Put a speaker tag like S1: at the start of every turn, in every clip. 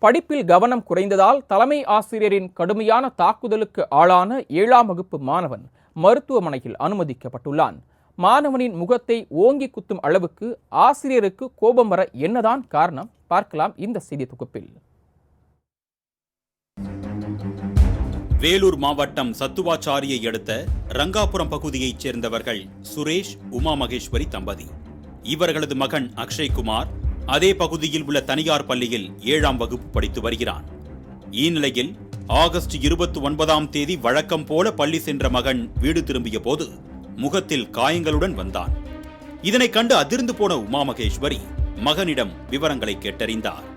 S1: படிப்பில் கவனம் குறைந்ததால் தலைமை ஆசிரியரின் கடுமையான தாக்குதலுக்கு ஆளான 7ஆம் வகுப்பு மாணவன் மருத்துவமனையில் அனுமதிக்கப்பட்டுள்ளான். மாணவனின் முகத்தை ஓங்கி குத்தும் அளவுக்கு ஆசிரியருக்கு கோபம் வர என்னதான் காரணம்? பார்க்கலாம் இந்த செய்தி தொகுப்பில்.
S2: வேலூர் மாவட்டம் சத்துவாச்சாரியை அடுத்த ரங்காபுரம் பகுதியைச் சேர்ந்தவர்கள் சுரேஷ், உமா மகேஸ்வரி தம்பதி. இவர்களது மகன் அக்ஷய்குமார் அதே பகுதியில் உள்ள தனியார் பள்ளியில் 7ஆம் வகுப்பு படித்து வருகிறான். இந்நிலையில் ஆகஸ்ட் 29ஆம் தேதி வழக்கம் போல பள்ளி சென்ற மகன் வீடு திரும்பிய போது முகத்தில் காயங்களுடன் வந்தான். இதனை கண்டு அதிர்ந்து போன உமா மகேஸ்வரி மகனிடம் விவரங்களை கேட்டறிந்தார்.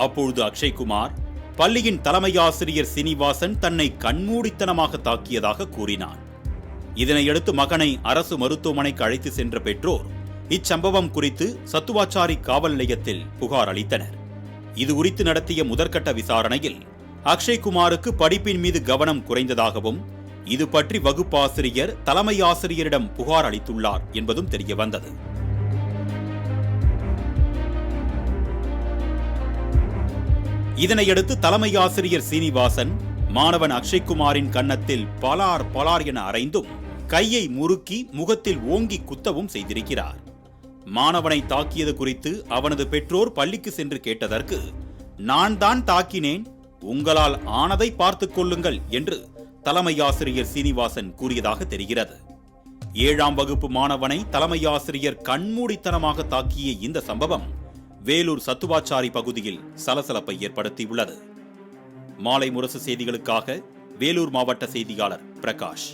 S2: அப்பொழுது அக்ஷய்குமார் பள்ளியின் தலைமை ஆசிரியர் சீனிவாசன் தன்னை கண்மூடித்தனமாக தாக்கியதாக கூறினான். இதனையடுத்து மகனை அரசு மருத்துவமனைக்கு அழைத்து சென்ற பெற்றோர் இச்சம்பவம் குறித்து சத்துவாச்சாரி காவல் நிலையத்தில் புகார் அளித்தனர். இது குறித்து நடத்திய முதற்கட்ட விசாரணையில் அக்ஷய்குமாருக்கு படிப்பின் மீது கவனம் குறைந்ததாகவும் இது பற்றி வகுப்பாசிரியர் தலைமை ஆசிரியரிடம் புகார் அளித்துள்ளார் என்பதும் தெரியவந்தது. இதனையடுத்து தலைமை ஆசிரியர் சீனிவாசன் மாணவன் அக்ஷய்குமாரின் கன்னத்தில் பலார் பலார் என அறைந்தும் கையை முறுக்கி முகத்தில் ஓங்கி குத்தவும் செய்திருக்கிறார். மாணவனை தாக்கியது குறித்து அவனது பெற்றோர் பள்ளிக்கு சென்று கேட்டதற்கு, நான் தான் தாக்கினேன், உங்களால் ஆனதை பார்த்துக் கொள்ளுங்கள் என்று தலைமை ஆசிரியர் சீனிவாசன் கூறியதாக தெரிகிறது. 7ஆம் வகுப்பு மாணவனை தலைமை ஆசிரியர் கண்மூடித்தனமாக தாக்கிய இந்த சம்பவம் வேலூர் சத்துவாச்சாரி பகுதியில் சலசலப்பை ஏற்படுத்தியுள்ளது. மாலை முரசு செய்திகளுக்காக வேலூர் மாவட்ட செய்தியாளர் பிரகாஷ்.